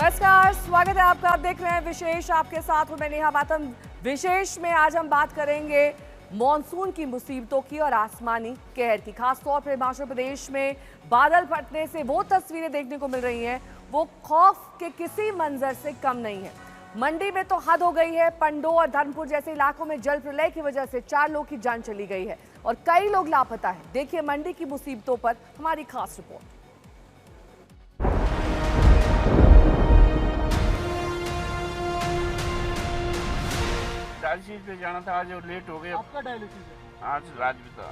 नमस्कार, स्वागत है आपका। आप देख रहे हैं विशेष, आपके साथ हूं मैं नेहा बातम। विशेष में आज हम बात करेंगे मॉनसून की मुसीबतों की और आसमानी कहर की। खासतौर पर हिमाचल प्रदेश में बादल फटने से वो तस्वीरें देखने को मिल रही हैं, वो खौफ के किसी मंजर से कम नहीं है। मंडी में तो हद हो गई है। पंडो और धर्मपुर जैसे इलाकों में जल प्रलय की वजह से 4 लोग की जान चली गई है और कई लोग लापता है। देखिए मंडी की मुसीबतों पर हमारी खास रिपोर्ट। डायलिसिस पे जाना था, आज लेट हो गया। आपका डायलिसिस है? आज रात भी था।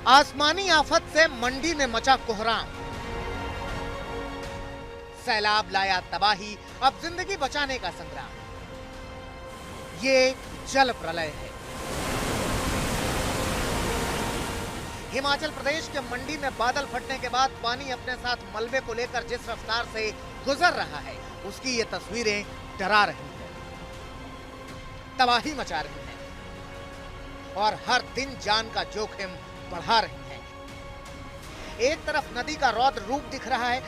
आसमानी आफत से मंडी में मचा कोहराम। सैलाब लाया तबाही, अब जिंदगी बचाने का संग्राम। ये जल प्रलय है। हिमाचल प्रदेश के मंडी में बादल फटने के बाद पानी अपने साथ मलबे को लेकर जिस रफ्तार से गुजर रहा है, उसकी ये तस्वीरें डरा रही हैं, तबाही मचा रही हैं और हर दिन जान का जोखिम बढ़ा रही हैं। एक तरफ नदी का रौद्र रूप दिख रहा है,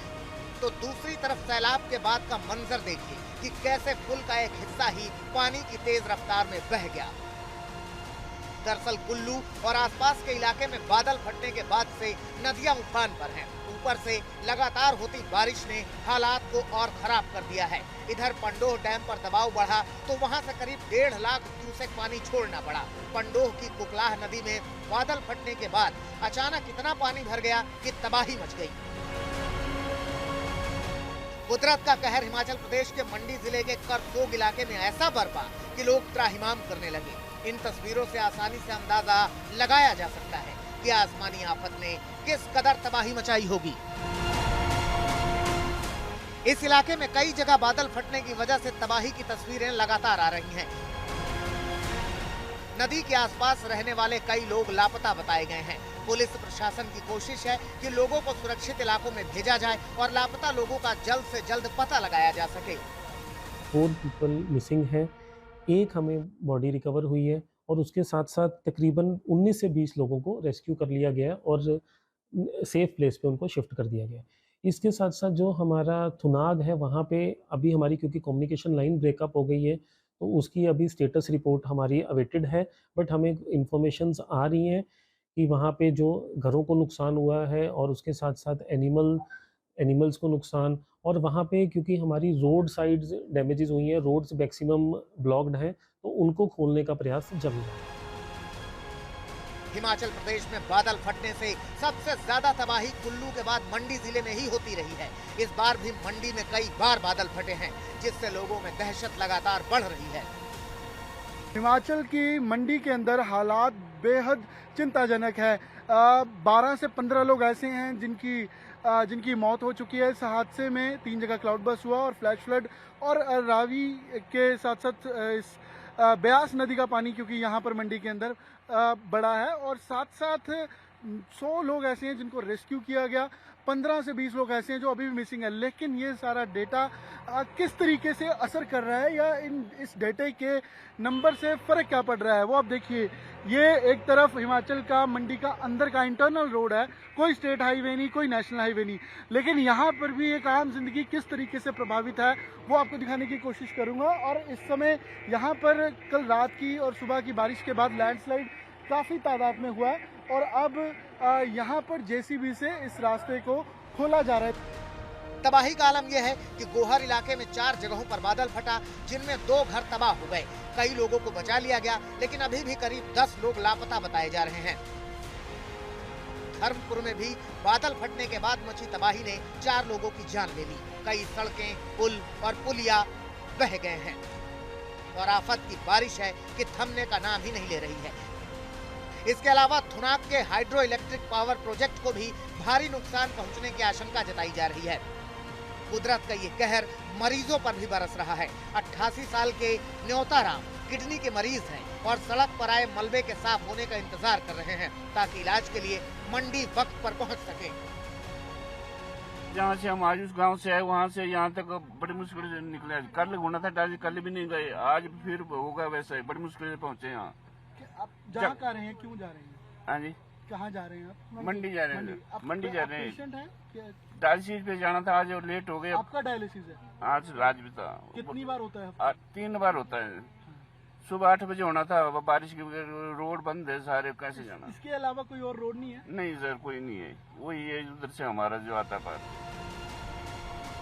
तो दूसरी तरफ सैलाब के बाद का मंजर देखिए कि कैसे पुल का एक हिस्सा ही पानी की तेज रफ्तार में बह गया। दरअसल कुल्लू और आसपास के इलाके में बादल फटने के बाद से नदियां उफान पर हैं। ऊपर से लगातार होती बारिश ने हालात को और खराब कर दिया है। इधर पंडोह डैम पर दबाव बढ़ा तो वहां से करीब 1.5 लाख क्यूसेक पानी छोड़ना पड़ा। पंडोह की कुकलाह नदी में बादल फटने के बाद अचानक इतना पानी भर गया कि तबाही मच गई। कुदरत का कहर हिमाचल प्रदेश के मंडी जिले के करसोग इलाके में ऐसा बरपा कि लोग त्राहिमाम करने लगे। इन तस्वीरों से आसानी से अंदाजा लगाया जा सकता है कि आसमानी आफत ने किस कदर तबाही मचाई होगी। इस इलाके में कई जगह बादल फटने की वजह से तबाही की तस्वीरें लगातार आ रही हैं। नदी के आसपास रहने वाले कई लोग लापता बताए गए हैं। पुलिस प्रशासन की कोशिश है कि लोगों को सुरक्षित इलाकों में भेजा जाए और लापता लोगों का जल्द से जल्द पता लगाया जा सके। 4 पीपल मिसिंग हैं, एक हमें बॉडी रिकवर हुई है और उसके साथ साथ तकरीबन 19 से 20 लोगों को रेस्क्यू कर लिया गया और सेफ प्लेस पे उनको शिफ्ट कर दिया गया। इसके साथ साथ जो हमारा थुनाग है वहाँ पे अभी हमारी क्योंकि कम्युनिकेशन लाइन ब्रेकअप हो गई है, तो उसकी अभी स्टेटस रिपोर्ट हमारी अवेटेड है, बट हमें इंफॉर्मेशंस आ रही हैं कि वहाँ पे जो घरों को नुकसान हुआ है और उसके साथ साथ एनिमल्स को नुकसान, और वहाँ पे क्योंकि हमारी रोड साइड्स डैमेजेस हुई हैं, रोड्स मैक्सिमम ब्लॉक्ड हैं, तो उनको खोलने का प्रयास जारी है। हिमाचल प्रदेश में बादल फटने से सबसे ज्यादा तबाही कुल्लू के बाद मंडी जिले में ही होती रही है। इस बार भी मंडी में कई बार बादल फटे हैं, जिससे लोगों में दहशत लगातार बढ़ रही है। हिमाचल की मंडी के अंदर हालात बेहद चिंताजनक है। 12 से 15 लोग ऐसे हैं जिनकी मौत हो चुकी है। इस हादसे में 3 जगह क्लाउड बस्ट हुआ और फ्लैश फ्लड और रावी के साथ साथ इस ब्यास नदी का पानी क्योंकि यहाँ पर मंडी के अंदर बड़ा है और साथ साथ 100 लोग ऐसे हैं जिनको रेस्क्यू किया गया। 15 से 20 लोग ऐसे हैं जो अभी भी मिसिंग है। लेकिन ये सारा डेटा किस तरीके से असर कर रहा है या इस डेटे के नंबर से फर्क क्या पड़ रहा है वो आप देखिए। ये एक तरफ हिमाचल का मंडी का अंदर का इंटरनल रोड है, कोई स्टेट हाईवे नहीं, कोई नेशनल हाईवे नहीं, लेकिन यहाँ पर भी एक आम जिंदगी किस तरीके से प्रभावित है वो आपको दिखाने की कोशिश करूंगा। और इस समय यहाँ पर कल रात की और सुबह की बारिश के बाद लैंडस्लाइड काफ़ी तादाद में हुआ है और अब यहाँ पर जेसीबी से इस रास्ते को खोला जा रहा है। तबाही का आलम यह है कि गोहर इलाके में 4 जगहों पर बादल फटा, जिनमें 2 घर तबाह हो गए। कई लोगों को बचा लिया गया, लेकिन अभी भी करीब 10 लोग लापता बताए जा रहे हैं। धर्मपुर में भी बादल फटने के बाद मची तबाही ने 4 लोगों की जान ले ली। कई सड़कें, पुल और पुलिया बह गए हैं और आफत की बारिश है कि थमने का नाम ही नहीं ले रही है। इसके अलावा थुनाग के हाइड्रो इलेक्ट्रिक पावर प्रोजेक्ट को भी भारी नुकसान पहुंचने की आशंका जताई जा रही है। कुदरत का ये कहर मरीजों पर भी बरस रहा है। 88 साल के न्योताराम किडनी के मरीज हैं और सड़क पर आए मलबे के साफ होने का इंतजार कर रहे हैं ताकि इलाज के लिए मंडी वक्त पर पहुंच सके। जहाँ से हम आज उस गांव से आए वहाँ से यहाँ तक बड़ी मुश्किल से निकले। कल होना था, कल भी नहीं गए, आज फिर होगा वैसे ही, बड़ी मुश्किल से पहुँचे यहाँ। आप जहाँ का रहे हैं, क्यों जा रहे हैं? हाँ जी, कहाँ जा रहे हैं आप? मंडी जा रहे हैं, मंडी। आप- मंडी जा आप रहे हैं। पेशेंट हैं क्या? डायलिसिस पे जाना था आज और लेट हो गए। आपका डायलिसिस है? आज रात भी था। कितनी बार होता है? 3 बार होता है। सुबह 8 बजे होना था, बारिश की वजह से रोड बंद है सारे, कैसे जाना? इसके अलावा कोई और रोड नहीं है? नहीं सर, कोई नहीं है, वही है उधर से हमारा जो आता पार।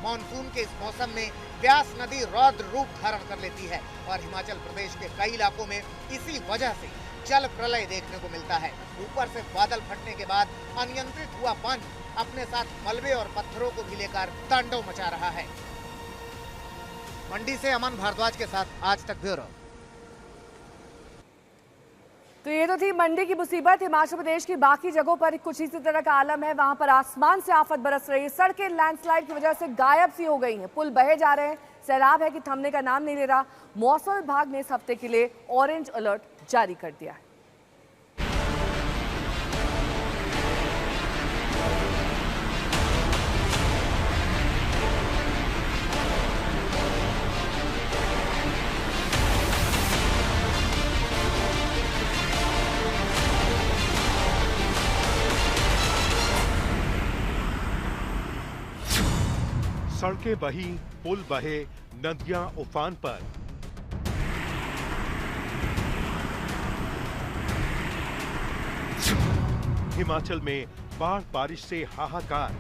मॉनसून के इस मौसम में ब्यास नदी रौद्र रूप धारण कर लेती है और हिमाचल प्रदेश के कई इलाकों में इसी वजह से जल प्रलय देखने को मिलता है। ऊपर से बादल फटने के बाद अनियंत्रित हुआ पानी अपने साथ मलबे और पत्थरों को भी लेकर तांडव मचा रहा है। मंडी से अमन भारद्वाज के साथ आज तक ब्यूरो। तो ये तो थी मंडी की मुसीबत। हिमाचल प्रदेश की बाकी जगहों पर कुछ इसी तरह का आलम है। वहां पर आसमान से आफत बरस रही है, सड़कें लैंडस्लाइड की वजह से गायब सी हो गई हैं, पुल बहे जा रहे हैं, सैलाब है कि थमने का नाम नहीं ले रहा। मौसम विभाग ने इस हफ्ते के लिए ऑरेंज अलर्ट जारी कर दिया है। सड़कें बही, पुल बहे, नदियां उफान पर। हिमाचल में बाढ़ बारिश से हाहाकार।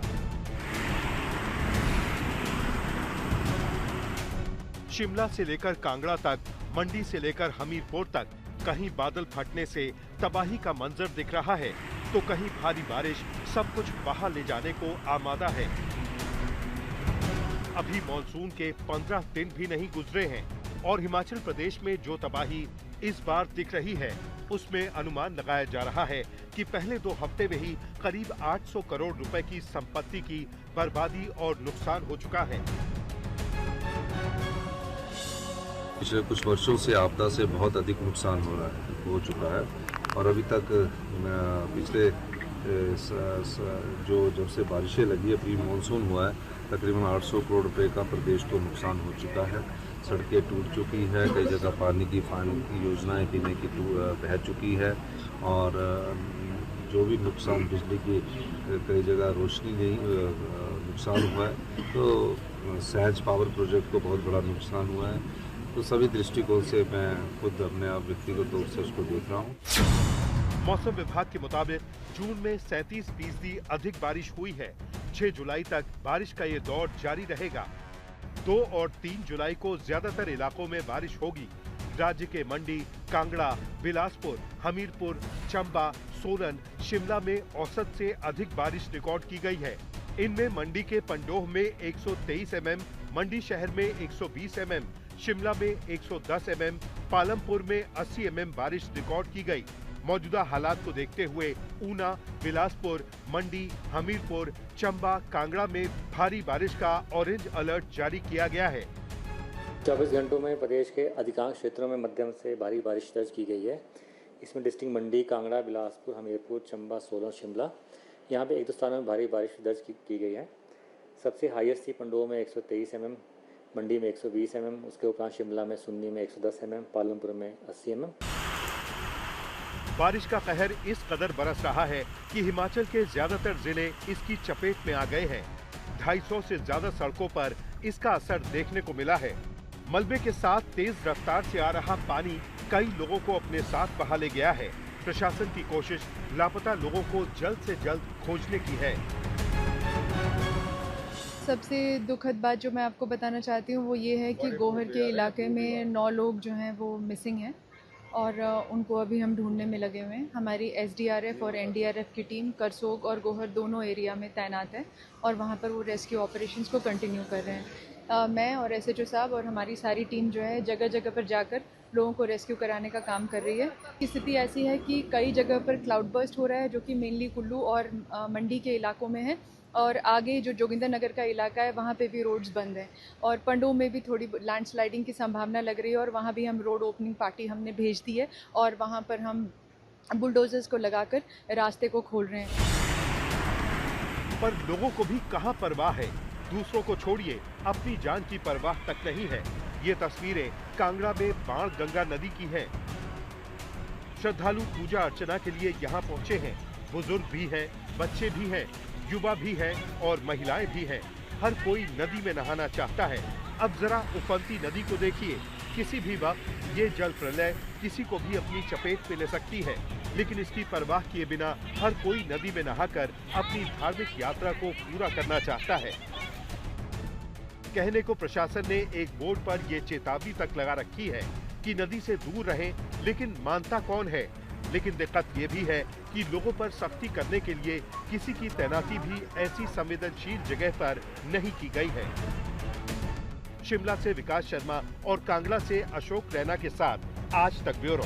शिमला से लेकर कांगड़ा तक, मंडी से लेकर हमीरपुर तक कहीं बादल फटने से तबाही का मंजर दिख रहा है तो कहीं भारी बारिश सब कुछ बहा ले जाने को आमादा है। अभी मॉनसून के 15 दिन भी नहीं गुजरे हैं और हिमाचल प्रदेश में जो तबाही इस बार दिख रही है उसमें अनुमान लगाया जा रहा है कि पहले 2 हफ्ते में ही करीब 800 करोड़ रुपए की संपत्ति की बर्बादी और नुकसान हो चुका है। पिछले कुछ वर्षों से आपदा से बहुत अधिक नुकसान हो चुका है और अभी तक पिछले जब से बारिशें लगी है, प्री मानसून हुआ है, तकरीबन 800 करोड़ रुपए का प्रदेश को नुकसान हो चुका है। सड़कें टूट चुकी है, कई जगह पानी की योजनाएं पीने की बह चुकी है और जो भी नुकसान बिजली की कई जगह रोशनी नहीं नुकसान हुआ है, तो सहज पावर प्रोजेक्ट को बहुत बड़ा नुकसान हुआ है। तो सभी दृष्टिकोण से मैं खुद अपने आप व्यक्तिगत तौर से उसको देख रहा हूँ। मौसम विभाग के मुताबिक जून में 37% अधिक बारिश हुई है। 6 जुलाई तक बारिश का ये दौर जारी रहेगा। 2 और 3 जुलाई को ज्यादातर इलाकों में बारिश होगी। राज्य के मंडी, कांगड़ा, बिलासपुर, हमीरपुर, चंबा, सोलन, शिमला में औसत से अधिक बारिश रिकॉर्ड की गई है। इनमें मंडी के पंडोह में 123 mm, मंडी शहर में 120 mm, शिमला में 110 mm, पालमपुर में 80 mm बारिश रिकॉर्ड की गई। मौजूदा हालात को देखते हुए ऊना, बिलासपुर, मंडी, हमीरपुर, चंबा, कांगड़ा में भारी बारिश का ऑरेंज अलर्ट जारी किया गया है। 24 घंटों में प्रदेश के अधिकांश क्षेत्रों में मध्यम से भारी बारिश दर्ज की गई है। इसमें डिस्ट्रिक्ट मंडी, कांगड़ा, बिलासपुर, हमीरपुर, चंबा, सोलन, शिमला, यहाँ पे 1-2 स्थानों में भारी बारिश दर्ज की गई है। सबसे हाईएस्ट थी पंडोह में 123 mm, मंडी में 120 mm, उसके उपरांत शिमला में सुन्नी में 110 mm, पालमपुर में 80 mm। बारिश का कहर इस कदर बरस रहा है कि हिमाचल के ज्यादातर जिले इसकी चपेट में आ गए हैं। 250 से ज्यादा सड़कों पर इसका असर देखने को मिला है। मलबे के साथ तेज रफ्तार से आ रहा पानी कई लोगों को अपने साथ बहा ले गया है। प्रशासन की कोशिश लापता लोगों को जल्द से जल्द खोजने की है। सबसे दुखद बात जो मैं आपको बताना चाहती हूँ वो ये है कि गोहर के इलाके में 9 लोग जो हैं वो मिसिंग हैं और उनको अभी हम ढूंढने में लगे हुए हैं। हमारी SDRF और NDRF की टीम करसोग और गोहर दोनों एरिया में तैनात है और वहाँ पर वो रेस्क्यू ऑपरेशंस को कंटिन्यू कर रहे हैं। मैं और SHO साहब और हमारी सारी टीम जो है जगह जगह पर जाकर लोगों को रेस्क्यू कराने का काम कर रही है। स्थिति ऐसी है कि कई जगह पर क्लाउड बर्स्ट हो रहा है जो कि मेनली कुल्लू और मंडी के इलाकों में है और आगे जो जोगिंदर नगर का इलाका है वहाँ पे भी रोड्स बंद हैं और पंडोह में भी थोड़ी लैंडस्लाइडिंग की संभावना लग रही है और वहाँ भी हम रोड ओपनिंग पार्टी हमने भेज दी है और वहाँ पर हम बुलडोजर्स को लगाकर रास्ते को खोल रहे हैं। पर लोगों को भी कहाँ परवाह है, दूसरों को छोड़िए अपनी जान की परवाह तक नहीं है। ये तस्वीरें कांगड़ा में बाण गंगा नदी की हैं। श्रद्धालु पूजा अर्चना के लिए यहाँ पहुँचे हैं। बुजुर्ग भी हैं, बच्चे भी हैं, युवा भी हैं और महिलाएं भी हैं। हर कोई नदी में नहाना चाहता है। अब जरा उफनती नदी को देखिए। किसी भी वक्त ये जल प्रलय किसी को भी अपनी चपेट में ले सकती है, लेकिन इसकी परवाह किए बिना हर कोई नदी में नहाकर अपनी धार्मिक यात्रा को पूरा करना चाहता है। कहने को प्रशासन ने एक बोर्ड पर ये चेतावनी तक लगा रखी है कि नदी से दूर रहें, लेकिन मानता कौन है? लेकिन दिक्कत ये भी है कि लोगों पर सख्ती करने के लिए किसी की तैनाती भी ऐसी संवेदनशील जगह पर नहीं की गई है। शिमला से विकास शर्मा और कांगड़ा से अशोक रैना के साथ आज तक ब्यूरो।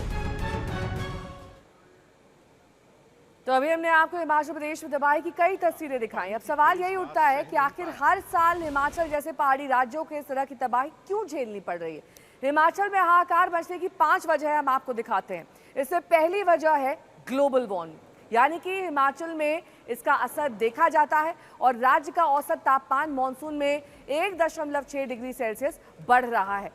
तो अभी हमने आपको हिमाचल प्रदेश में तबाही की कई तस्वीरें दिखाई। अब सवाल यही उठता है कि आखिर हर साल हिमाचल जैसे पहाड़ी राज्यों को इस तरह की तबाही क्यों झेलनी पड़ रही है। हिमाचल में हाहाकार मचने की 5 वजह हम आपको दिखाते हैं। इससे पहली वजह है ग्लोबल वार्मिंग, यानी कि हिमाचल में इसका असर देखा जाता है और राज्य का औसत तापमान मानसून में 1.6 डिग्री सेल्सियस बढ़ रहा है।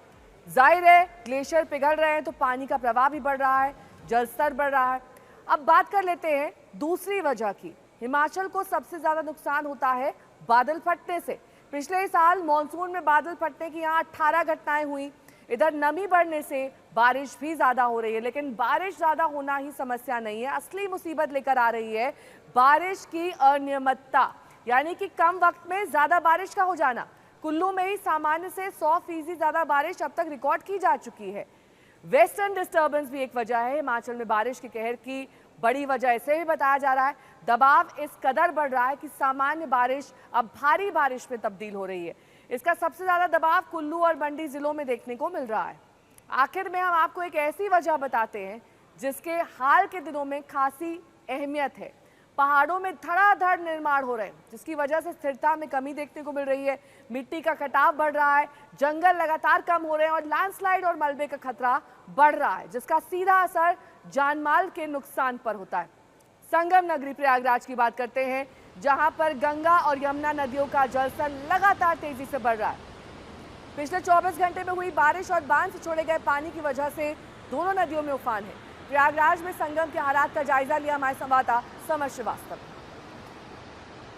जाहिर है ग्लेशियर पिघल रहे हैं तो पानी का प्रवाह भी बढ़ रहा है, जल स्तर बढ़ रहा है। अब बात कर लेते हैं दूसरी वजह की। हिमाचल को सबसे ज्यादा नुकसान होता है बादल फटने से। पिछले साल मानसून में बादल फटने की यहाँ 18 घटनाएं हुई। इधर नमी बढ़ने से बारिश भी ज्यादा हो रही है, लेकिन बारिश ज्यादा होना ही समस्या नहीं है। असली मुसीबत लेकर आ रही है बारिश की अनियमितता, यानी कि कम वक्त में ज्यादा बारिश का हो जाना। कुल्लू में ही सामान्य से 100% ज्यादा बारिश अब तक रिकॉर्ड की जा चुकी है। वेस्टर्न डिस्टर्बेंस भी एक वजह है। हिमाचल में बारिश के कहर की बड़ी वजह इसे भी बताया जा रहा है। दबाव इस कदर बढ़ रहा है कि सामान्य बारिश अब भारी बारिश में तब्दील हो रही है। इसका सबसे ज्यादा दबाव कुल्लू और मंडी जिलों में देखने को मिल रहा है। आखिर में हम आपको एक ऐसी वजह बताते हैं जिसके हाल के दिनों में खासी अहमियत है। पहाड़ों में धड़ाधड़ निर्माण हो रहे हैं, जिसकी वजह से स्थिरता में कमी देखने को मिल रही है। मिट्टी का कटाव बढ़ रहा है, जंगल लगातार कम हो रहे हैं और लैंडस्लाइड और मलबे का खतरा बढ़ रहा है, जिसका सीधा असर जानमाल के नुकसान पर होता है। संगम नगरी प्रयागराज की बात करते हैं, जहां पर गंगा और यमुना नदियों का जलस्तर लगातार तेजी से बढ़ रहा है। पिछले 24 घंटे में हुई बारिश और बांध से छोड़े गए पानी की वजह से दोनों नदियों में उफान है। प्रयागराज में संगम के हालात का जायजा लिया हमारे संवाददाता समर श्रीवास्तव।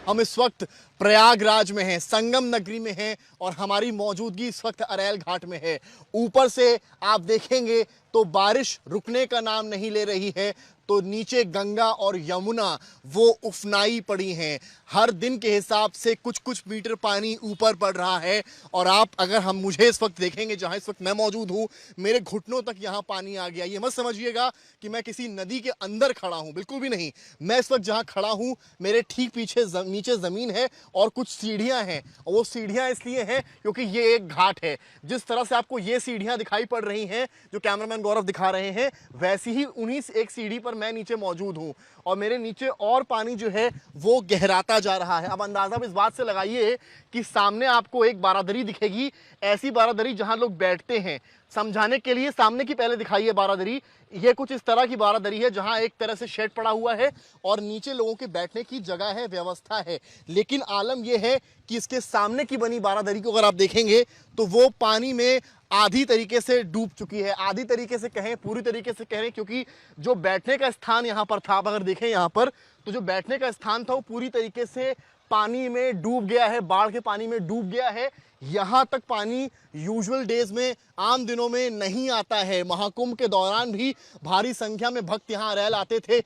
हम इस वक्त प्रयागराज में हैं, संगम नगरी में हैं और हमारी मौजूदगी इस वक्त अरैल घाट में है। ऊपर से आप देखेंगे तो बारिश रुकने का नाम नहीं ले रही है, तो नीचे गंगा और यमुना वो उफनाई पड़ी हैं। हर दिन के हिसाब से कुछ कुछ मीटर पानी ऊपर पड़ रहा है और अगर मुझे इस वक्त देखेंगे जहां इस वक्त मैं मौजूद हूं, मेरे घुटनों तक यहां पानी आ गया। ये मत समझिएगा कि मैं किसी नदी के अंदर खड़ा हूं, बिल्कुल भी नहीं। मैं इस वक्त जहां खड़ा हूं, मेरे ठीक पीछे नीचे जमीन है और कुछ सीढ़ियां हैं। और वो सीढ़ियां इसलिए हैं क्योंकि ये एक घाट है। जिस तरह से आपको ये सीढ़ियां दिखाई पड़ रही हैं, जो कैमरामैन गौरव दिखा रहे हैं, वैसी ही उन्हीं एक सीढ़ी पर मैं नीचे मौजूद हूं और मेरे नीचे और पानी जो है वो गहराता जा रहा है। अब अंदाजा इस बात से लगाइए कि सामने आपको एक बारादरी दिखेगी, ऐसी बारादरी जहां लोग बैठते हैं। समझाने के लिए सामने की पहले दिखाइए बारादरी। ये कुछ इस तरह की बारादरी है जहां एक तरह से शेड पड़ा हुआ है और नीचे लोगों के बैठने की जगह है, व्यवस्था है। लेकिन आलम यह है कि इसके सामने की बनी बारादरी को अगर आप देखेंगे तो वो पानी में आधी तरीके से डूब चुकी है। आधी तरीके से कहें, पूरी तरीके से कहें, क्योंकि जो बैठने का स्थान यहाँ पर था, आप अगर देखें यहाँ पर, तो जो बैठने का स्थान था वो पूरी तरीके से पानी में डूब गया है, बाढ़ के पानी में डूब गया है। यहाँ तक पानी यूजुअल डेज में, आम दिनों में नहीं आता है। महाकुंभ के दौरान भी भारी संख्या में भक्त यहाँ अरैल आते थे।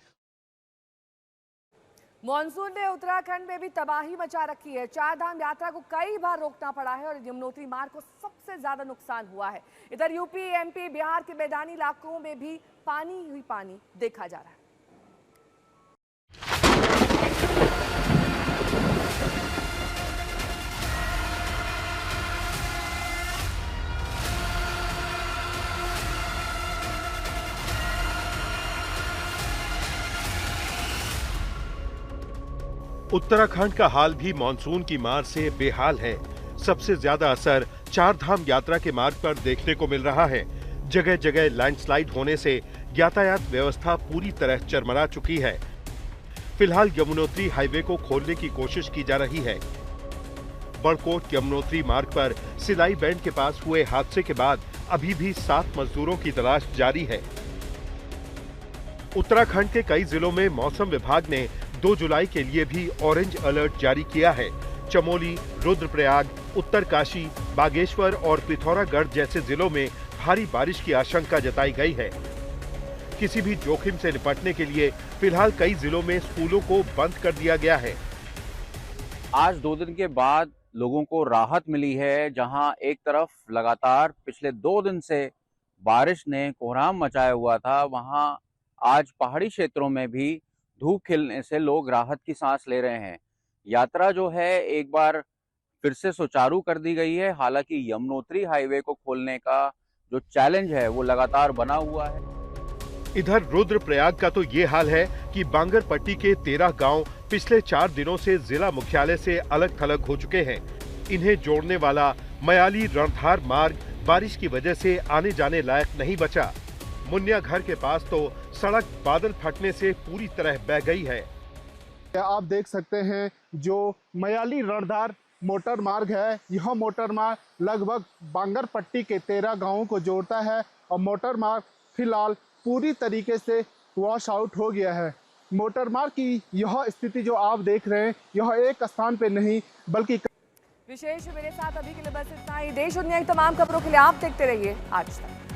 मॉनसून ने उत्तराखंड में भी तबाही मचा रखी है। 4 धाम यात्रा को कई बार रोकना पड़ा है और यमुनोत्री मार्ग को सबसे ज्यादा नुकसान हुआ है। इधर यूपी, एमपी, बिहार के मैदानी इलाकों में भी पानी ही पानी देखा जा रहा है। उत्तराखंड का हाल भी मानसून की मार से बेहाल है। सबसे ज्यादा असर 4 धाम यात्रा के मार्ग पर देखने को मिल रहा है। जगह जगह लैंडस्लाइड होने से यातायात व्यवस्था पूरी तरह चरमरा चुकी है। फिलहाल यमुनोत्री हाईवे को खोलने की कोशिश की जा रही है। बड़कोट यमुनोत्री मार्ग पर सिलाई बैंड के पास हुए हादसे के बाद अभी भी 7 मजदूरों की तलाश जारी है। उत्तराखंड के कई जिलों में मौसम विभाग ने 2 जुलाई के लिए भी ऑरेंज अलर्ट जारी किया है। चमोली, रुद्रप्रयाग, उत्तरकाशी, बागेश्वर और पिथौरागढ़ जैसे जिलों में भारी बारिश की आशंका जताई गई है। किसी भी जोखिम से निपटने के लिए फिलहाल कई जिलों में स्कूलों को बंद कर दिया गया है। आज 2 दिन के बाद लोगों को राहत मिली है, जहां एक तरफ लगातार पिछले 2 दिन से बारिश ने कोहराम मचाया हुआ था, वहां आज पहाड़ी क्षेत्रों में भी धूप खिलने से लोग राहत की सांस ले रहे हैं। यात्रा जो है एक बार फिर से सुचारू कर दी गई है। हालांकि यमुनोत्री हाईवे को खोलने का जो चैलेंज है वो लगातार बना हुआ है। इधर रुद्रप्रयाग का तो ये हाल है कि बांगरपट्टी के 13 गांव पिछले 4 दिनों से जिला मुख्यालय से अलग थलग हो चुके हैं। इन्हें जोड़ने वाला मयाली रणधार मार्ग बारिश की वजह से आने जाने लायक नहीं बचा। मुनिया घर के पास तो सड़क बादल फटने से पूरी तरह बह गई है। आप देख सकते हैं जो मयाली रणधार मोटर मार्ग है, यह मोटर मार्ग लगभग बांगरपट्टी के 13 गांवों को जोड़ता है और मोटर मार्ग फिलहाल पूरी तरीके से वॉश आउट हो गया है। मोटर मार्ग की यह स्थिति जो आप देख रहे हैं, यह एक स्थान पे नहीं बल्कि विशेष मेरे साथ अभी के लिए बस इतना ही। देश दुनिया की तमाम खबरों के लिए आप देखते रहिए आज तक।